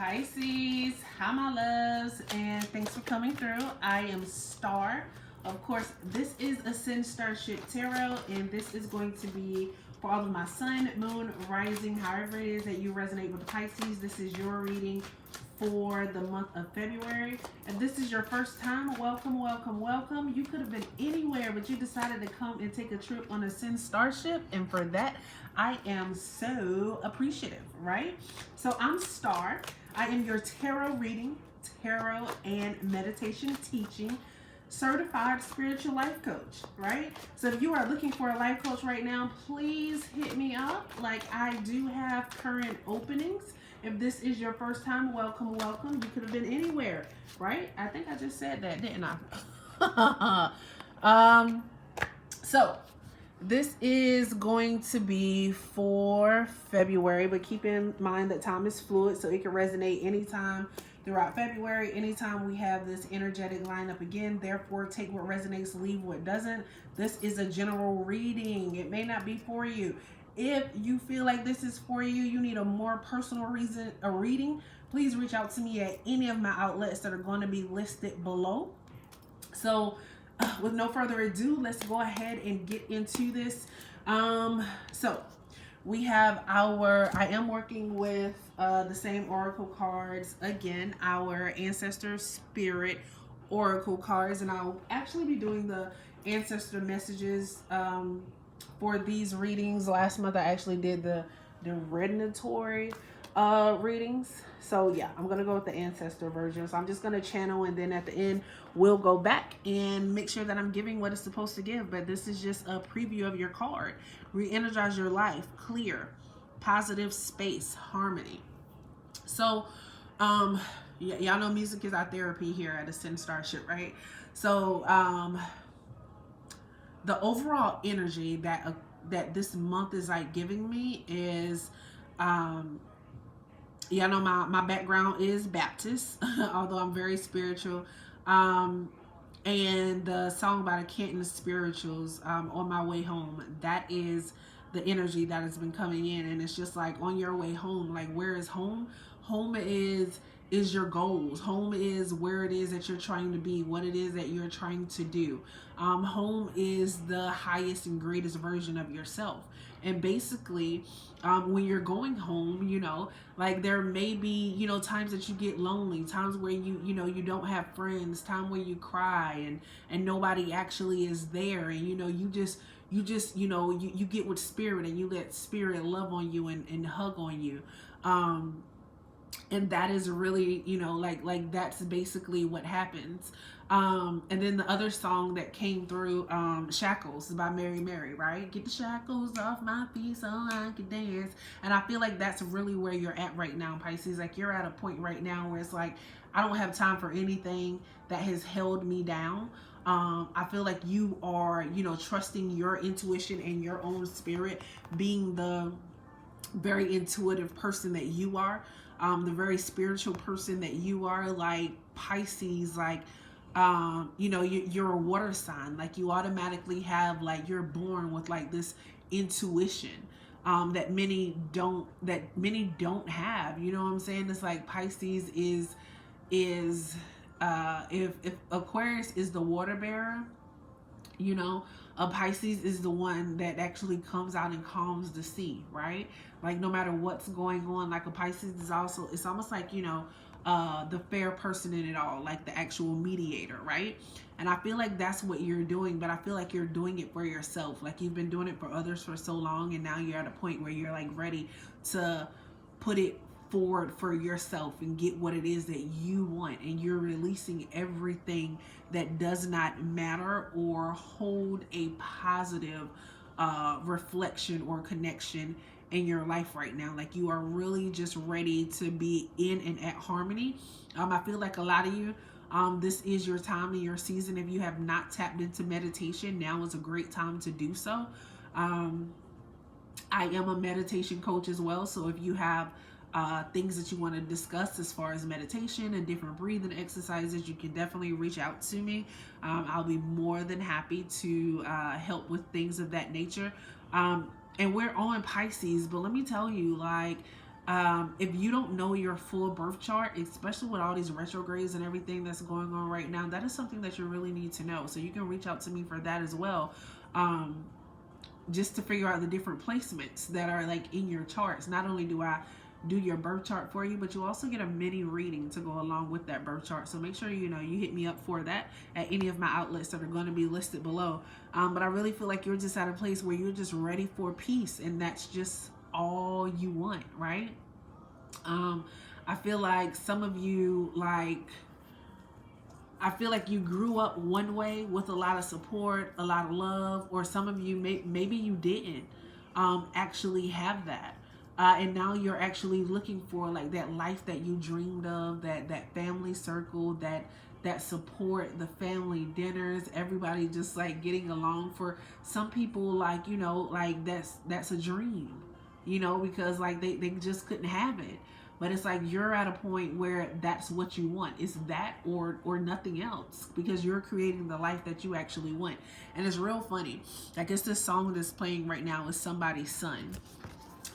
Pisces, hi my loves, and thanks for coming through. I am Star. Of course, this is Ascendstar Tarot, and this is going to be for all of my sun, moon, rising, however it is that you resonate with the Pisces. This is your reading for the month of February. If this is your first time, welcome, welcome, welcome. You could have been anywhere, but you decided to come and take a trip on Ascend Starship, and for that, I am so appreciative, right? So I'm Star. I am your tarot reading, tarot and meditation teaching certified spiritual life coach, right? So if you are looking for a life coach right now, please hit me up. Like, I do have current openings. If this is your first time, welcome, welcome. You could have been anywhere, right? I think I just said that, didn't I? So this is going to be for February, but keep in mind that time is fluid, so it can resonate anytime throughout February, anytime we have this energetic lineup again. Therefore, take what resonates, leave what doesn't. This is a general reading. It may not be for you. If you feel like this is for you, you need a more personal reading, please reach out to me at any of my outlets that are going to be listed below. So with no further ado, let's go ahead and get into this. So we have I am working with the same oracle cards again, our ancestor spirit oracle cards, and I'll actually be doing the ancestor messages for these readings. Last month I actually did the divinatory readings. So yeah, I'm gonna go with the ancestor version. So I'm just gonna channel, and then at the end we'll go back and make sure that I'm giving what it's supposed to give. But this is just a preview of your card. Re-energize your life, clear, positive space, harmony. So y'all know music is our therapy here at Ascend Starship, right? So the overall energy that this month is like giving me is y'all know my background is Baptist, although I'm very spiritual. And the song by the Canton Spirituals, On My Way Home, that is the energy that has been coming in. And it's just like, on your way home, like, where is home? Home is your goals. Home is where it is that you're trying to be, what it is that you're trying to do. Home is the highest and greatest version of yourself. And basically, when you're going home, you know, like, there may be, you know, times that you get lonely, times where you know, you don't have friends, time where you cry and nobody actually is there. And, you know, you just, you know, you get with spirit, and you let spirit love on you and hug on you. And that is really, you know, like that's basically what happens. And then the other song that came through, Shackles by Mary Mary, right? Get the shackles off my feet so I can dance. And I feel like that's really where you're at right now, Pisces. Like, you're at a point right now where it's like, I don't have time for anything that has held me down. I feel like you are, you know, trusting your intuition and your own spirit, being the very intuitive person that you are, the very spiritual person that you are. Like, Pisces, like, you know, you're a water sign. Like, you automatically have, like, you're born with like this intuition that many don't have. You know what I'm saying? It's like, Pisces is if Aquarius is the water bearer, you know, a Pisces is the one that actually comes out and calms the sea, right? Like, no matter what's going on, like, a Pisces is also, it's almost like, you know, the fair person in it all, like the actual mediator, right? And I feel like that's what you're doing, but I feel like you're doing it for yourself. Like, you've been doing it for others for so long, and now you're at a point where you're like ready to put it forward for yourself and get what it is that you want, and you're releasing everything that does not matter or hold a positive reflection or connection in your life right now. Like, you are really just ready to be in and at harmony. I feel like a lot of you, this is your time and your season. If you have not tapped into meditation, now is a great time to do so. I am a meditation coach as well, so if you have things that you want to discuss as far as meditation and different breathing exercises, you can definitely reach out to me. I'll be more than happy to help with things of that nature. And we're on Pisces, but let me tell you, like, If you don't know your full birth chart, especially with all these retrogrades and everything that's going on right now, that is something that you really need to know. So you can reach out to me for that as well. Just to figure out the different placements that are like in your charts. Not only do I do your birth chart for you, but you also get a mini reading to go along with that birth chart. So make sure you hit me up for that at any of my outlets that are going to be listed below. But I really feel like you're just at a place where you're just ready for peace, and that's just all you want, right? I feel like some of you, I feel like you grew up one way with a lot of support, a lot of love, or some of you maybe you didn't actually have that. And now you're actually looking for like that life that you dreamed of, that family circle, that support, the family dinners, everybody just like getting along. For some people, like, like that's a dream, because like they just couldn't have it. But it's like you're at a point where that's what you want. It's that or nothing else, because you're creating the life that you actually want. And it's real funny. I guess this song that's playing right now is Somebody's Son.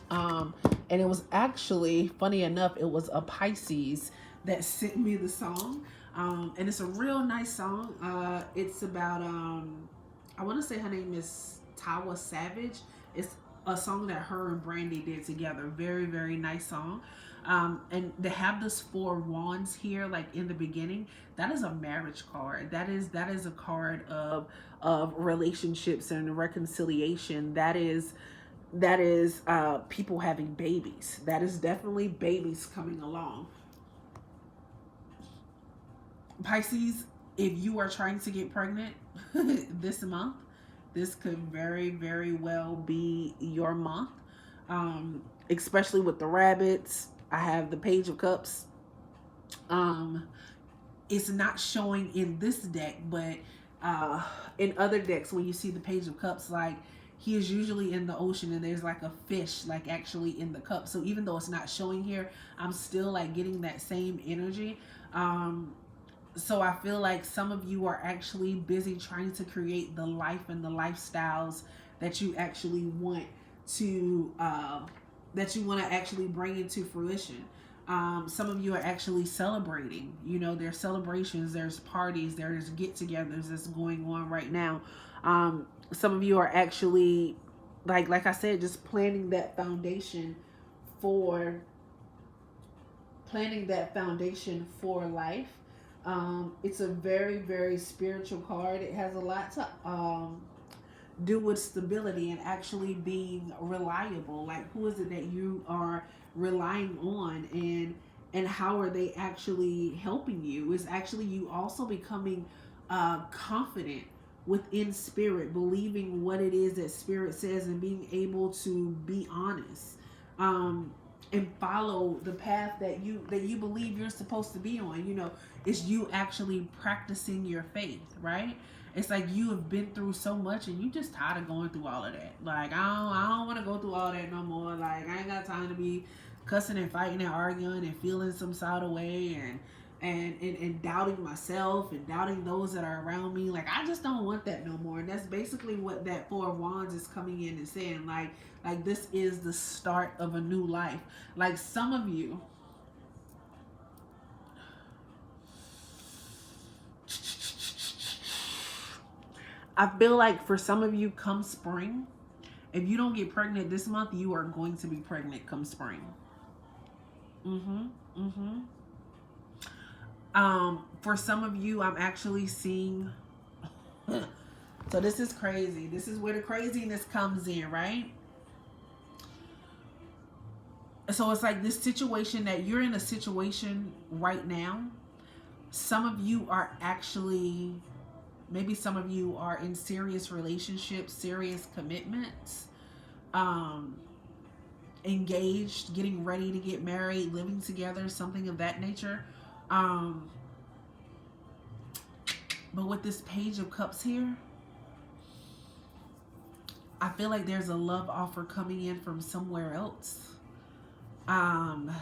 And it was actually, funny enough, it was a Pisces that sent me the song. And it's a real nice song. It's about, I want to say her name is Tawa Savage. It's a song that her and Brandy did together. Very, very nice song. And they have this 4 wands here, like in the beginning. That is a marriage card. That is a card of relationships and reconciliation. That is people having babies. That is definitely babies coming along. Pisces, if you are trying to get pregnant this month, this could very, very well be your month. Especially with the rabbits. I have the Page of Cups. It's not showing in this deck, but in other decks, when you see the Page of Cups, like, he is usually in the ocean and there's like a fish like actually in the cup. So even though it's not showing here, I'm still like getting that same energy. So I feel like some of you are actually busy trying to create the life and the lifestyles that you actually want to actually bring into fruition. Some of you are actually celebrating. There's celebrations, there's parties, there's get-togethers that's going on right now. Some of you are actually, like I said, just planning that foundation for life. It's a very, very spiritual card. It has a lot to do with stability and actually being reliable. Like, who is it that you are relying on, and how are they actually helping you? Is actually you also becoming confident within spirit, believing what it is that spirit says, and being able to be honest, and follow the path that you believe you're supposed to be on. It's you actually practicing your faith, right? It's like you have been through so much and you just tired of going through all of that. Like, I don't want to go through all that no more. Like, I ain't got time to be cussing and fighting and arguing and feeling some sort of way, and doubting myself and doubting those that are around me. Like, I just don't want that no more. And that's basically what that 4 of Wands is coming in and saying. Like this is the start of a new life. Like, some of you, I feel like for some of you, come spring, if you don't get pregnant this month, you are going to be pregnant come spring. For some of you, I'm actually seeing so this is crazy. This is where the craziness comes in, right? So it's like this situation that you're in a situation right now. Some of you are actually, maybe some of you are in serious relationships, serious commitments, engaged, getting ready to get married, living together, something of that nature. But with this Page of Cups here, I feel like there's a love offer coming in from somewhere else. And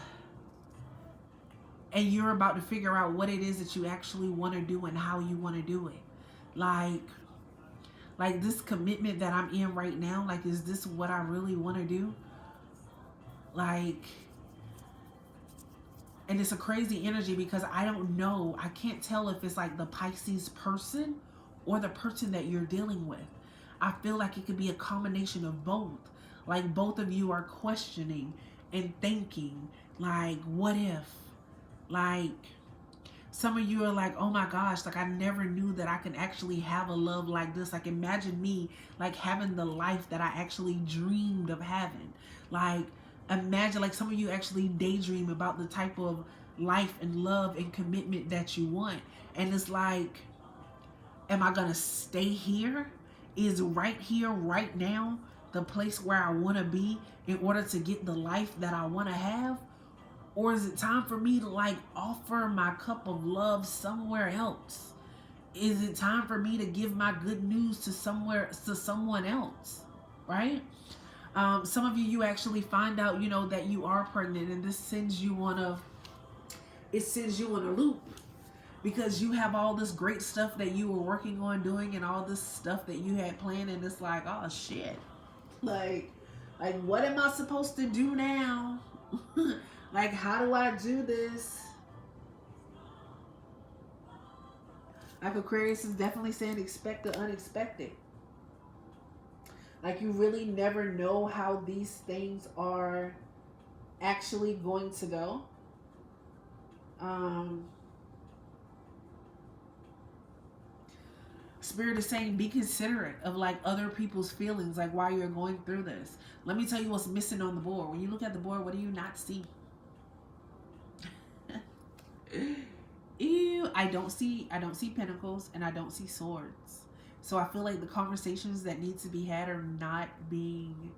you're about to figure out what it is that you actually want to do and how you want to do it. Like this commitment that I'm in right now, like, is this what I really want to do? Like, And it's a crazy energy because I don't know. I can't tell if it's like the Pisces person or the person that you're dealing with. I feel like it could be a combination of both. Like both of you are questioning and thinking, like, what if? Like, some of you are like, oh my gosh, like I never knew that I could actually have a love like this. Like imagine me like having the life that I actually dreamed of having. Like imagine, like some of you actually daydream about the type of life and love and commitment that you want. And it's like, am I gonna stay here? Is right here, right now, the place where I wanna be in order to get the life that I wanna have? Or is it time for me to like offer my cup of love somewhere else? Is it time for me to give my good news to someone else? Right? Some of you actually find out, that you are pregnant, and this sends you on a loop because you have all this great stuff that you were working on doing and all this stuff that you had planned, and it's like, oh shit, like what am I supposed to do now? Like, how do I do this? Like Aquarius is definitely saying expect the unexpected. Like you really never know how these things are actually going to go. Spirit is saying be considerate of like other people's feelings, like while you're going through this. Let me tell you what's missing on the board. When you look at the board, what do you not see? Ew, I don't see pentacles and I don't see swords. So I feel like the conversations that need to be had are not being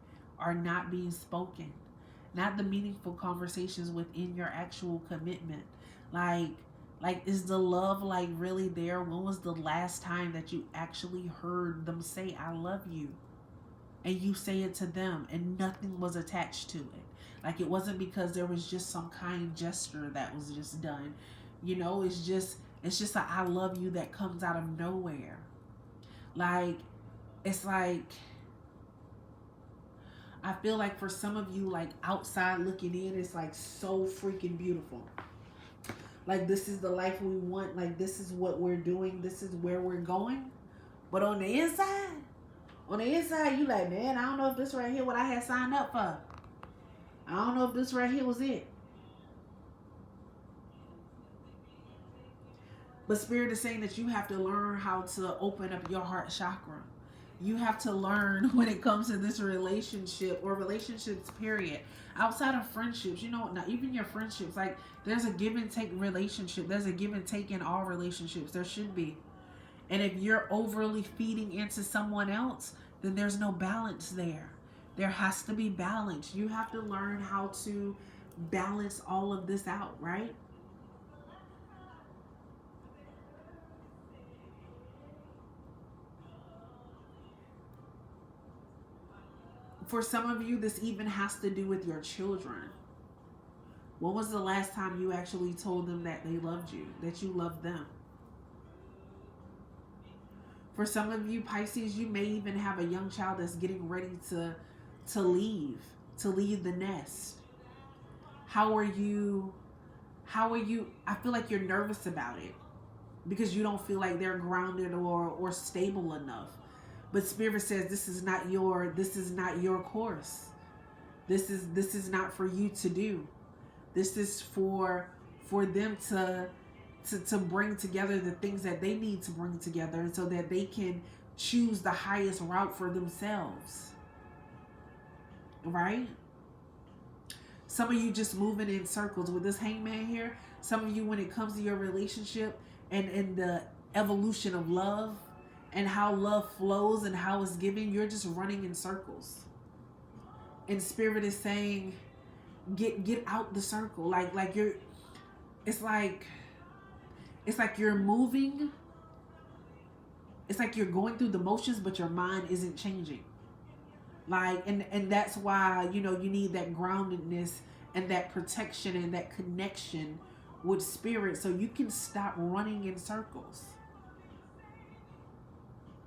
spoken. Not the meaningful conversations within your actual commitment. Like is the love like really there? When was the last time that you actually heard them say I love you? And you say it to them and nothing was attached to it. Like it wasn't because there was just some kind gesture that was just done. It's just a I love you that comes out of nowhere. Like it's like I feel like for some of you, like outside looking in, it's like so freaking beautiful. Like this is the life we want, like this is what we're doing, this is where we're going. But on the inside, you like, man, I don't know if this right here what I had signed up for. I don't know if this right here was it. But Spirit is saying that you have to learn how to open up your heart chakra. You have to learn when it comes to this relationship or relationships, period. Outside of friendships, not even your friendships, like there's a give and take relationship. There's a give and take in all relationships. There should be. And if you're overly feeding into someone else, then there's no balance there. There has to be balance. You have to learn how to balance all of this out, right? For some of you, this even has to do with your children. When was the last time you actually told them that they loved you, that you loved them? For some of you, Pisces, you may even have a young child that's getting ready to leave the nest. How are you? I feel like you're nervous about it because you don't feel like they're grounded or stable enough. But Spirit says this is not your course. This is not for you to do. This is for them to bring together the things that they need to bring together so that they can choose the highest route for themselves. Right? Some of you just moving in circles with this hangman here. Some of you, when it comes to your relationship and the evolution of love and how love flows and how it's given, you're just running in circles. And Spirit is saying, get out the circle. It's like you're moving. It's like you're going through the motions, but your mind isn't changing. And that's why, you need that groundedness and that protection and that connection with Spirit so you can stop running in circles.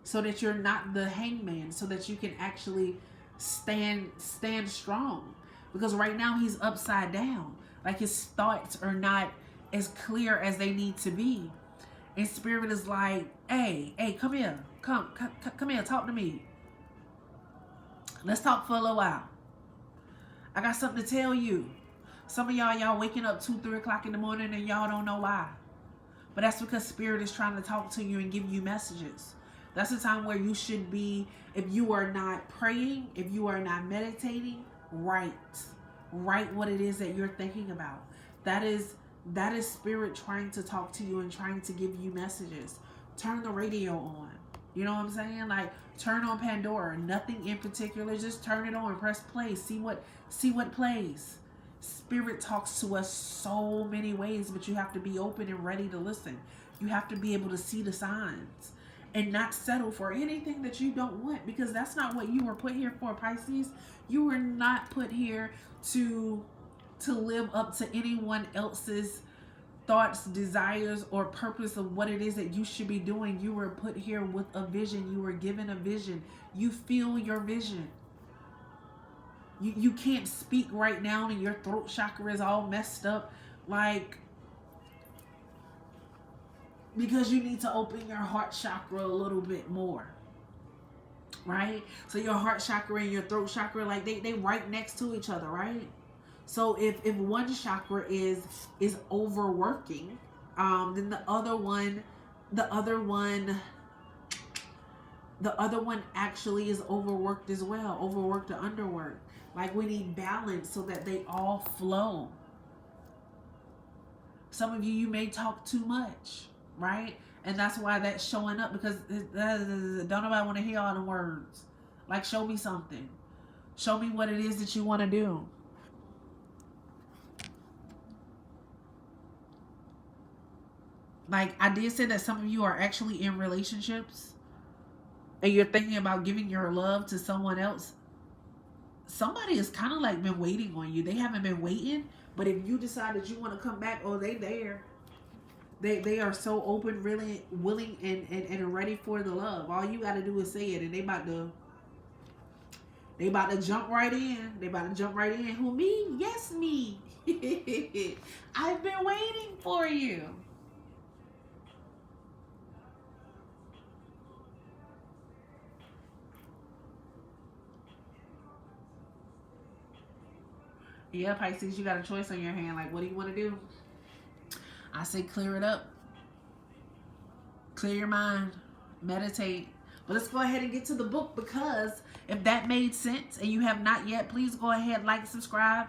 So that you're not the hangman, so that you can actually stand strong. Because right now he's upside down. Like his thoughts are not as clear as they need to be. And spirit is like, hey, come here. Come here, talk to me. Let's talk for a little while. I got something to tell you. Some of y'all waking up 2, 3 o'clock in the morning and y'all don't know why. But that's because spirit is trying to talk to you and give you messages. That's the time where you should be, if you are not praying, if you are not meditating, write what it is that you're thinking about. That is spirit trying to talk to you and trying to give you messages. Turn the radio on. You know what I'm saying? Like, turn on Pandora. Nothing in particular. Just turn it on. Press play. See what plays. Spirit talks to us so many ways, but you have to be open and ready to listen. You have to be able to see the signs and not settle for anything that you don't want, because that's not what you were put here for, Pisces. You were not put here to live up to anyone else's thoughts, desires, or purpose of what it is that you should be doing. You were put here with a vision. You were given a vision. You feel your vision. You can't speak right now and your throat chakra is all messed up, like, because you need to open your heart chakra a little bit more, right? So your heart chakra and your throat chakra, like, they right next to each other, right? So if one chakra is overworking, then the other one actually is overworked as well, overworked or underworked. Like, we need balance so that they all flow. Some of you may talk too much, right? And that's why that's showing up, because don't nobody want to hear all the words. Like, show me something. Show me what it is that you want to do. Like, I did say that some of you are actually in relationships and you're thinking about giving your love to someone else. Somebody has kind of like been waiting on you. They haven't been waiting, but if you decide that you want to come back, oh, they there. They are so open, really willing, and ready for the love. All you got to do is say it, and they about to jump right in. They about to jump right in. Who, me? Yes, me. I've been waiting for you. Yeah, Pisces, you got a choice on your hand. Like, what do you want to do? I say clear it up. Clear your mind. Meditate. But let's go ahead and get to the book, because if that made sense and you have not yet, please go ahead, like, subscribe.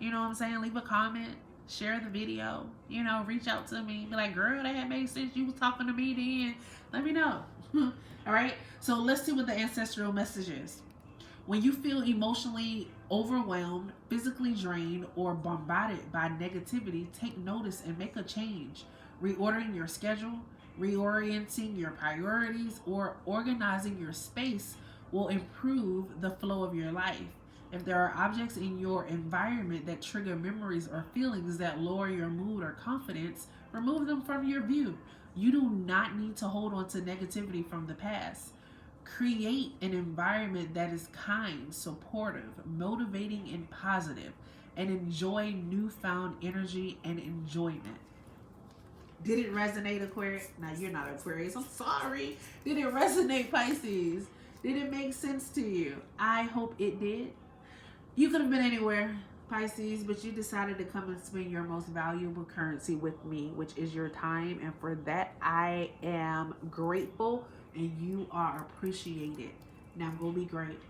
You know what I'm saying? Leave a comment. Share the video. You know, reach out to me. Be like, girl, that had made sense. You was talking to me then. Let me know. All right? So let's see what the ancestral message is. When you feel emotionally overwhelmed, physically drained, or bombarded by negativity, take notice and make a change. Reordering your schedule, reorienting your priorities, or organizing your space will improve the flow of your life. If there are objects in your environment that trigger memories or feelings that lower your mood or confidence, remove them from your view. You do not need to hold on to negativity from the past. Create an environment that is kind, supportive, motivating, and positive, and enjoy newfound energy and enjoyment. Did it resonate, Aquarius? Now, you're not Aquarius. I'm sorry. Did it resonate, Pisces? Did it make sense to you? I hope it did. You could have been anywhere, Pisces, but you decided to come and spend your most valuable currency with me, which is your time. And for that, I am grateful. And you are appreciated. Now go be great.